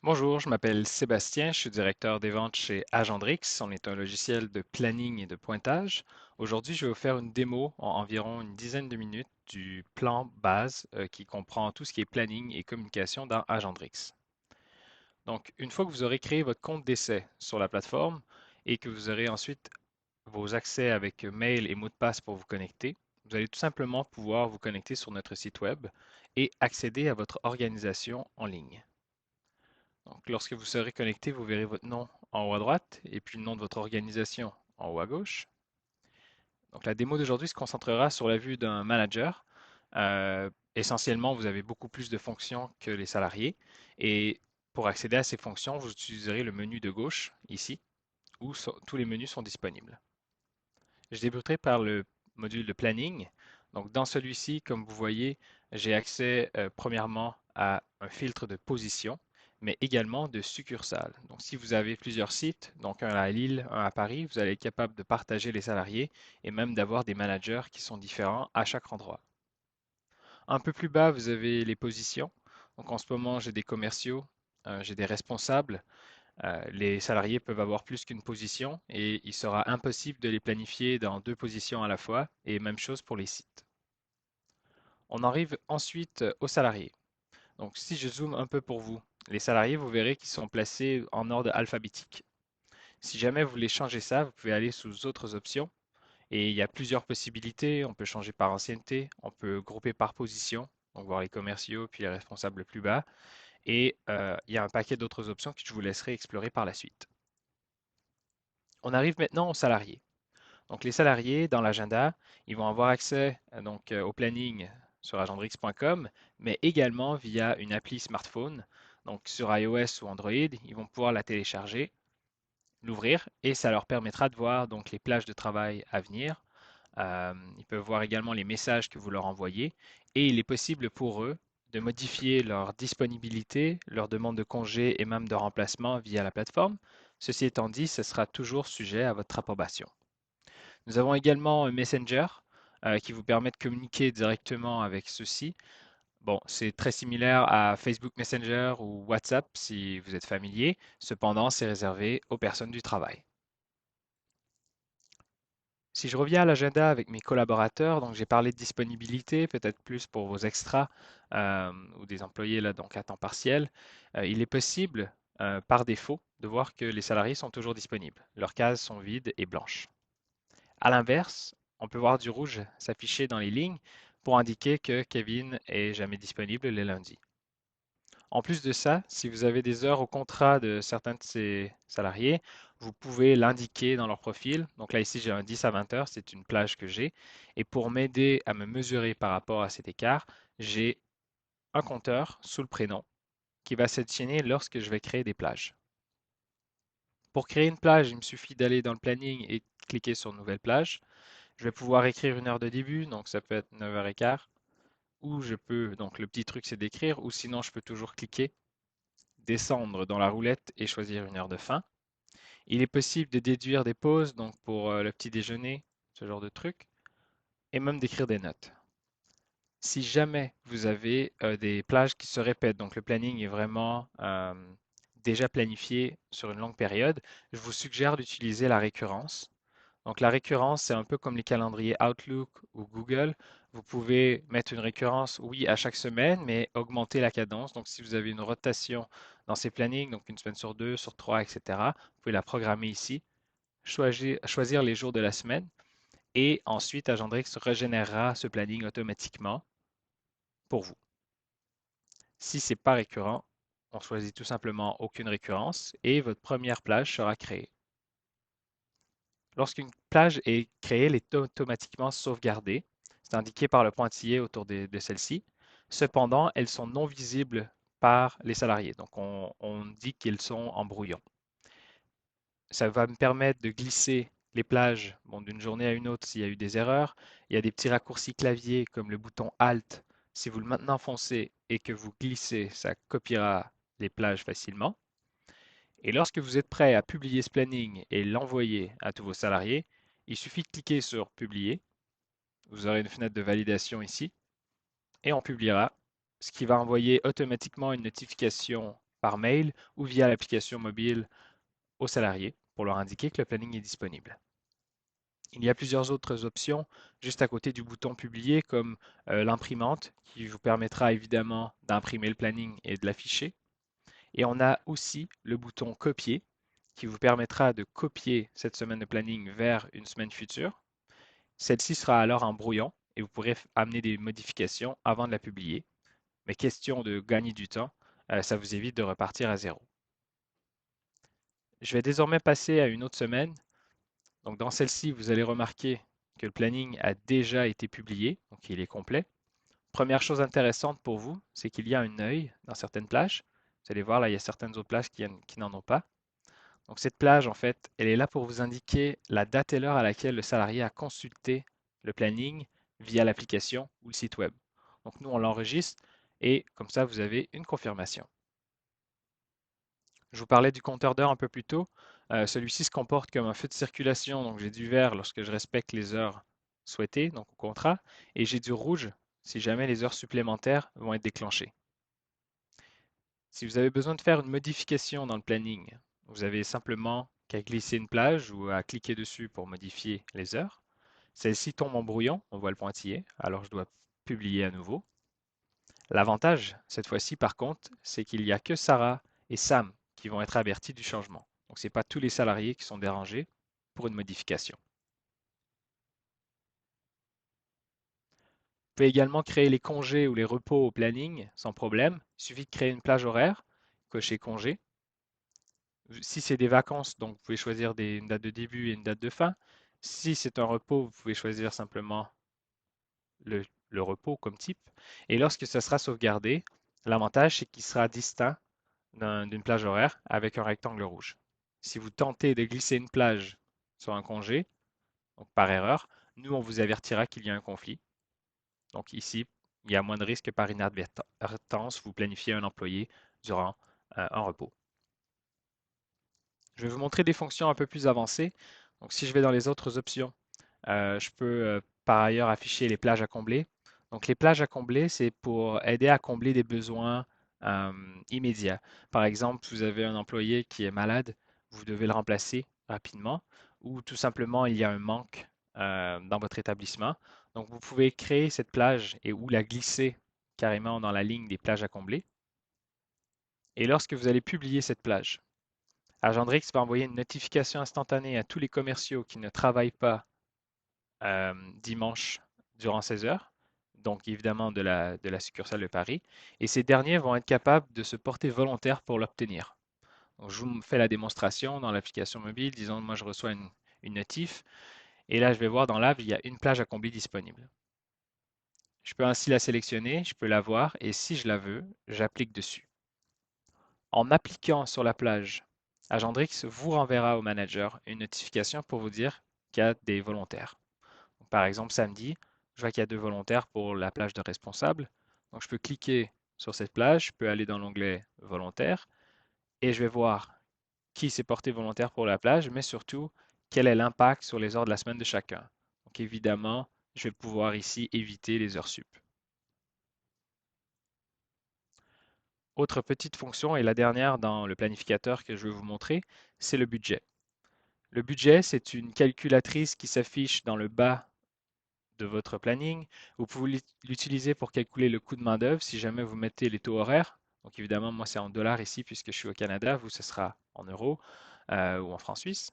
Bonjour, je m'appelle Sébastien, je suis directeur des ventes chez Agendrix. On est un logiciel de planning et de pointage. Aujourd'hui, je vais vous faire une démo en environ une dizaine de minutes du plan base qui comprend tout ce qui est planning et communication dans Agendrix. Donc, une fois que vous aurez créé votre compte d'essai sur la plateforme et que vous aurez ensuite vos accès avec mail et mot de passe pour vous connecter, vous allez tout simplement pouvoir vous connecter sur notre site web et accéder à votre organisation en ligne. Donc, lorsque vous serez connecté, vous verrez votre nom en haut à droite et puis le nom de votre organisation en haut à gauche. Donc, la démo d'aujourd'hui se concentrera sur la vue d'un manager. Essentiellement, vous avez beaucoup plus de fonctions que les salariés et pour accéder à ces fonctions, vous utiliserez le menu de gauche ici où tous les menus sont disponibles. Je débuterai par le module de planning. Donc, dans celui-ci, comme vous voyez, j'ai accès premièrement à un filtre de position, mais également de succursales. Donc, si vous avez plusieurs sites, donc un à Lille, un à Paris, vous allez être capable de partager les salariés et même d'avoir des managers qui sont différents à chaque endroit. Un peu plus bas, vous avez les positions. Donc, en ce moment, j'ai des commerciaux, j'ai des responsables. Les salariés peuvent avoir plus qu'une position et il sera impossible de les planifier dans deux positions à la fois et même chose pour les sites. On arrive ensuite aux salariés. Donc si je zoome un peu pour vous, les salariés, vous verrez qu'ils sont placés en ordre alphabétique. Si jamais vous voulez changer ça, vous pouvez aller sous autres options et il y a plusieurs possibilités. On peut changer par ancienneté, on peut grouper par position, donc voir les commerciaux puis les responsables plus bas et il y a un paquet d'autres options que je vous laisserai explorer par la suite. On arrive maintenant aux salariés. Donc, les salariés, dans l'agenda, ils vont avoir accès au planning sur agendrix.com, mais également via une appli smartphone. Donc, sur iOS ou Android, ils vont pouvoir la télécharger, l'ouvrir et ça leur permettra de voir donc les plages de travail à venir. Ils peuvent voir également les messages que vous leur envoyez et il est possible pour eux de modifier leur disponibilité, leur demande de congé et même de remplacement via la plateforme. Ceci étant dit, ce sera toujours sujet à votre approbation. Nous avons également un Messenger qui vous permet de communiquer directement avec ceux-ci. Bon, c'est très similaire à Facebook Messenger ou WhatsApp si vous êtes familier. Cependant, c'est réservé aux personnes du travail. Si je reviens à l'agenda avec mes collaborateurs, donc j'ai parlé de disponibilité, peut-être plus pour vos extras ou des employés là, donc à temps partiel. Il est possible, par défaut, de voir que les salariés sont toujours disponibles. Leurs cases sont vides et blanches. À l'inverse, on peut voir du rouge s'afficher dans les lignes pour indiquer que Kevin est jamais disponible les lundis. En plus de ça, si vous avez des heures au contrat de certains de ces salariés, vous pouvez l'indiquer dans leur profil. Donc là, ici, j'ai un 10 à 20 heures, c'est une plage que j'ai. Et pour m'aider à me mesurer par rapport à cet écart, j'ai un compteur sous le prénom qui va s'additionner lorsque je vais créer des plages. Pour créer une plage, il me suffit d'aller dans le planning et cliquer sur Nouvelle plage. Je vais pouvoir écrire une heure de début, donc ça peut être 9h15, ou je peux, donc le petit truc c'est d'écrire, ou sinon je peux toujours cliquer, descendre dans la roulette et choisir une heure de fin. Il est possible de déduire des pauses, donc pour le petit déjeuner, ce genre de truc, et même d'écrire des notes. Si jamais vous avez des plages qui se répètent, donc le planning est vraiment déjà planifié sur une longue période, je vous suggère d'utiliser la récurrence. Donc la récurrence, c'est un peu comme les calendriers Outlook ou Google. Vous pouvez mettre une récurrence, oui, à chaque semaine, mais augmenter la cadence. Donc si vous avez une rotation dans ces plannings, donc une semaine sur deux, sur trois, etc., vous pouvez la programmer ici, choisir les jours de la semaine et ensuite Agendrix régénérera ce planning automatiquement pour vous. Si ce n'est pas récurrent, on choisit tout simplement aucune récurrence et votre première plage sera créée. Lorsqu'une plage est créée, elle est automatiquement sauvegardée. C'est indiqué par le pointillé autour de celle-ci. Cependant, elles sont non visibles par les salariés. Donc, on dit qu'ils sont en brouillon. Ça va me permettre de glisser les plages bon, d'une journée à une autre s'il y a eu des erreurs. Il y a des petits raccourcis clavier comme le bouton Alt. Si vous le maintenez enfoncé et que vous glissez, ça copiera les plages facilement. Et lorsque vous êtes prêt à publier ce planning et l'envoyer à tous vos salariés, il suffit de cliquer sur Publier. Vous aurez une fenêtre de validation ici et on publiera, ce qui va envoyer automatiquement une notification par mail ou via l'application mobile aux salariés pour leur indiquer que le planning est disponible. Il y a plusieurs autres options juste à côté du bouton publier comme l'imprimante qui vous permettra évidemment d'imprimer le planning et de l'afficher. Et on a aussi le bouton copier qui vous permettra de copier cette semaine de planning vers une semaine future. Celle-ci sera alors en brouillon et vous pourrez amener des modifications avant de la publier. Mais question de gagner du temps, ça vous évite de repartir à zéro. Je vais désormais passer à une autre semaine. Donc dans celle-ci, vous allez remarquer que le planning a déjà été publié, donc il est complet. Première chose intéressante pour vous, c'est qu'il y a un œil dans certaines plages. Vous allez voir, là, il y a certaines autres plages qui n'en ont pas. Donc cette plage, en fait, elle est là pour vous indiquer la date et l'heure à laquelle le salarié a consulté le planning via l'application ou le site web. Donc nous, on l'enregistre et comme ça, vous avez une confirmation. Je vous parlais du compteur d'heures un peu plus tôt. Celui-ci se comporte comme un feu de circulation, donc j'ai du vert lorsque je respecte les heures souhaitées, donc au contrat, et j'ai du rouge si jamais les heures supplémentaires vont être déclenchées. Si vous avez besoin de faire une modification dans le planning, vous avez simplement qu'à glisser une plage ou à cliquer dessus pour modifier les heures. Celle-ci tombe en brouillon, on voit le pointillé, alors je dois publier à nouveau. L'avantage, cette fois-ci par contre, c'est qu'il n'y a que Sarah et Sam qui vont être avertis du changement. Donc ce n'est pas tous les salariés qui sont dérangés pour une modification. Vous pouvez également créer les congés ou les repos au planning sans problème. Il suffit de créer une plage horaire, cocher congé. Si c'est des vacances, donc vous pouvez choisir une date de début et une date de fin. Si c'est un repos, vous pouvez choisir simplement le repos comme type. Et lorsque ça sera sauvegardé, l'avantage, c'est qu'il sera distinct d'une plage horaire avec un rectangle rouge. Si vous tentez de glisser une plage sur un congé, donc par erreur, nous, on vous avertira qu'il y a un conflit. Donc ici, il y a moins de risques par inadvertance, vous planifiez un employé durant un repos. Je vais vous montrer des fonctions un peu plus avancées. Donc si je vais dans les autres options, je peux par ailleurs afficher les plages à combler. Donc les plages à combler, c'est pour aider à combler des besoins euh, immédiats. Par exemple, vous avez un employé qui est malade, vous devez le remplacer rapidement, ou tout simplement il y a un manque dans votre établissement. Donc vous pouvez créer cette plage et ou la glisser carrément dans la ligne des plages à combler. Et lorsque vous allez publier cette plage, Agendrix va envoyer une notification instantanée à tous les commerciaux qui ne travaillent pas dimanche durant 16 heures, donc évidemment de la succursale de Paris, et ces derniers vont être capables de se porter volontaires pour l'obtenir. Donc, je vous fais la démonstration dans l'application mobile. Disons, moi, je reçois une notif, et là, je vais voir dans l'app, il y a une plage à combler disponible. Je peux ainsi la sélectionner, je peux la voir, et si je la veux, j'applique dessus. En appliquant sur la plage, Agendrix vous renverra au manager une notification pour vous dire qu'il y a des volontaires. Par exemple, samedi, je vois qu'il y a 2 volontaires pour la plage de responsable. Donc, je peux cliquer sur cette plage, je peux aller dans l'onglet volontaire et je vais voir qui s'est porté volontaire pour la plage, mais surtout quel est l'impact sur les heures de la semaine de chacun. Donc, évidemment, je vais pouvoir ici éviter les heures sup. Autre petite fonction et la dernière dans le planificateur que je vais vous montrer, c'est le budget. Le budget, c'est une calculatrice qui s'affiche dans le bas de votre planning. Vous pouvez l'utiliser pour calculer le coût de main-d'œuvre si jamais vous mettez les taux horaires. Donc évidemment, moi c'est en dollars ici puisque je suis au Canada, vous ce sera en euros ou en francs suisses.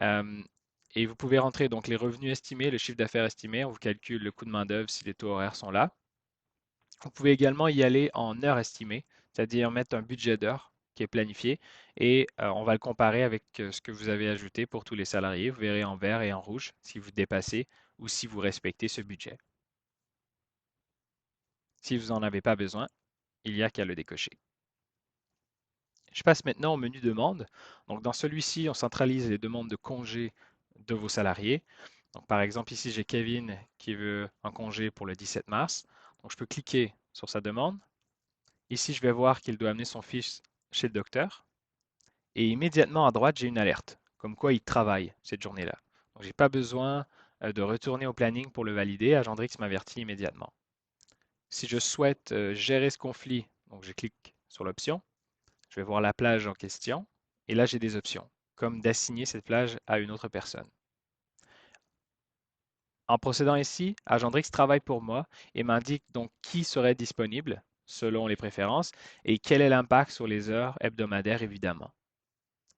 Euh, et vous pouvez rentrer donc les revenus estimés, le chiffre d'affaires estimé, on vous calcule le coût de main-d'œuvre si les taux horaires sont là. Vous pouvez également y aller en heures estimées, c'est-à-dire mettre un budget d'heures qui est planifié et on va le comparer avec ce que vous avez ajouté pour tous les salariés. Vous verrez en vert et en rouge si vous dépassez ou si vous respectez ce budget. Si vous n'en avez pas besoin, il n'y a qu'à le décocher. Je passe maintenant au menu demande. Donc dans celui-ci, on centralise les demandes de congés de vos salariés. Donc par exemple, ici, j'ai Kevin qui veut un congé pour le 17 mars. Donc je peux cliquer sur sa demande. Ici, je vais voir qu'il doit amener son fils chez le docteur. Et immédiatement à droite, j'ai une alerte, comme quoi il travaille cette journée-là. Donc je n'ai pas besoin de retourner au planning pour le valider. Agendrix m'avertit immédiatement. Si je souhaite gérer ce conflit, donc je clique sur l'option. Je vais voir la plage en question et là, j'ai des options, comme d'assigner cette plage à une autre personne. En procédant ainsi, Agendrix travaille pour moi et m'indique donc qui serait disponible selon les préférences et quel est l'impact sur les heures hebdomadaires évidemment.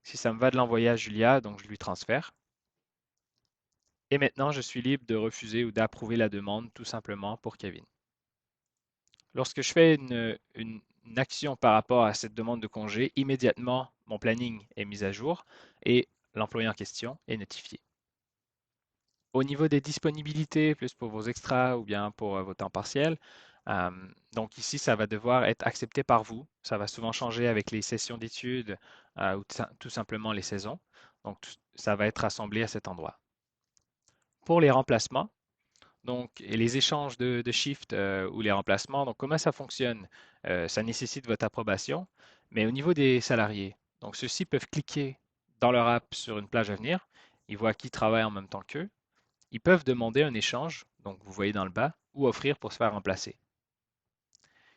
Si ça me va de l'envoyer à Julia, donc je lui transfère. Et maintenant, je suis libre de refuser ou d'approuver la demande tout simplement pour Kevin. Lorsque je fais une action par rapport à cette demande de congé, immédiatement, mon planning est mis à jour et l'employé en question est notifié. Au niveau des disponibilités, plus pour vos extras ou bien pour vos temps partiels, euh, donc ici, ça va devoir être accepté par vous. Ça va souvent changer avec les sessions d'études ou tout simplement les saisons. Donc, ça va être rassemblé à cet endroit. Pour les remplacements, donc, et les échanges de shift ou les remplacements, donc comment ça fonctionne? Ça nécessite votre approbation, mais au niveau des salariés, donc ceux-ci peuvent cliquer dans leur app sur une plage à venir, ils voient qui travaille en même temps qu'eux, ils peuvent demander un échange, donc vous voyez dans le bas, ou offrir pour se faire remplacer.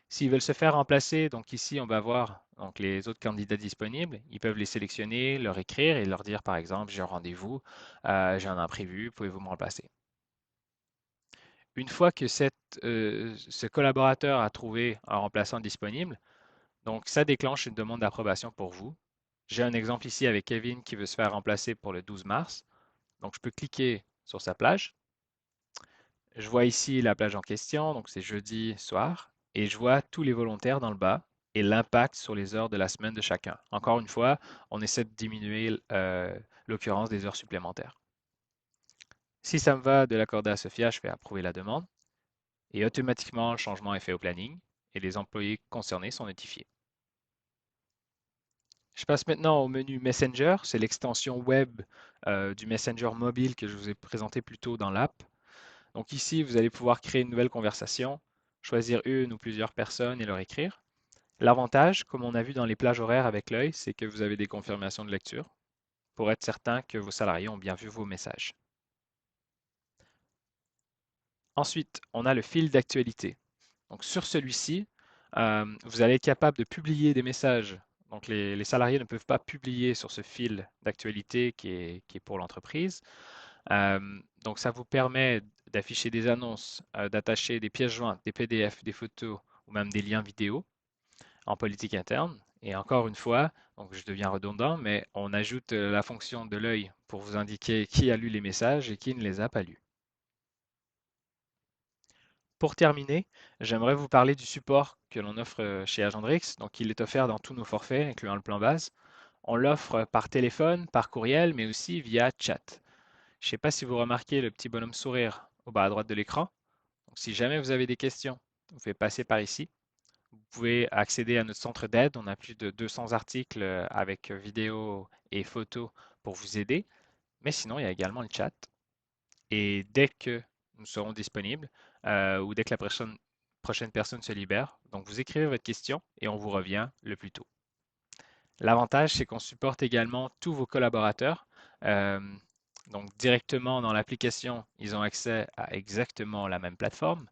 S'ils veulent se faire remplacer, donc ici on va voir donc les autres candidats disponibles, ils peuvent les sélectionner, leur écrire et leur dire par exemple j'ai un rendez-vous, j'ai un imprévu, pouvez-vous me remplacer? Une fois que ce collaborateur a trouvé un remplaçant disponible, donc ça déclenche une demande d'approbation pour vous. J'ai un exemple ici avec Kevin qui veut se faire remplacer pour le 12 mars. Donc je peux cliquer sur sa plage. Je vois ici la plage en question, donc c'est jeudi soir, et je vois tous les volontaires dans le bas et l'impact sur les heures de la semaine de chacun. Encore une fois, on essaie de diminuer l'occurrence des heures supplémentaires. Si ça me va de l'accorder à Sophia, je fais approuver la demande. Et automatiquement, le changement est fait au planning et les employés concernés sont notifiés. Je passe maintenant au menu Messenger, c'est l'extension web du Messenger mobile que je vous ai présenté plus tôt dans l'app. Donc ici, vous allez pouvoir créer une nouvelle conversation, choisir une ou plusieurs personnes et leur écrire. L'avantage, comme on a vu dans les plages horaires avec l'œil, c'est que vous avez des confirmations de lecture pour être certain que vos salariés ont bien vu vos messages. Ensuite, on a le fil d'actualité. Donc sur celui-ci, vous allez être capable de publier des messages. Donc les salariés ne peuvent pas publier sur ce fil d'actualité qui est pour l'entreprise. Donc ça vous permet d'afficher des annonces, d'attacher des pièces jointes, des PDF, des photos ou même des liens vidéo en politique interne. Et encore une fois, donc je deviens redondant, mais on ajoute la fonction de l'œil pour vous indiquer qui a lu les messages et qui ne les a pas lus. Pour terminer, j'aimerais vous parler du support que l'on offre chez Agendrix. Donc, il est offert dans tous nos forfaits, incluant le plan base. On l'offre par téléphone, par courriel, mais aussi via chat. Je ne sais pas si vous remarquez le petit bonhomme sourire au bas à droite de l'écran. Donc, si jamais vous avez des questions, vous pouvez passer par ici. Vous pouvez accéder à notre centre d'aide. On a plus de 200 articles avec vidéos et photos pour vous aider. Mais sinon, il y a également le chat. Et dès que nous serons disponibles ou dès que la prochaine personne se libère, donc vous écrivez votre question et on vous revient le plus tôt. L'avantage, c'est qu'on supporte également tous vos collaborateurs. Euh, donc directement dans l'application, ils ont accès à exactement la même plateforme.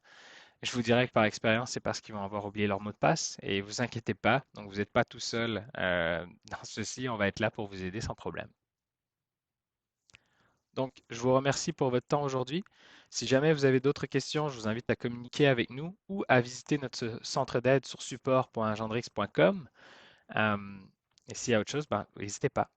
Je vous dirais que par expérience, c'est parce qu'ils vont avoir oublié leur mot de passe et vous inquiétez pas, donc vous n'êtes pas tout seul dans ceci, on va être là pour vous aider sans problème. Donc, je vous remercie pour votre temps aujourd'hui. Si jamais vous avez d'autres questions, je vous invite à communiquer avec nous ou à visiter notre centre d'aide sur support.agendrix.com. Et s'il y a autre chose, ben, n'hésitez pas.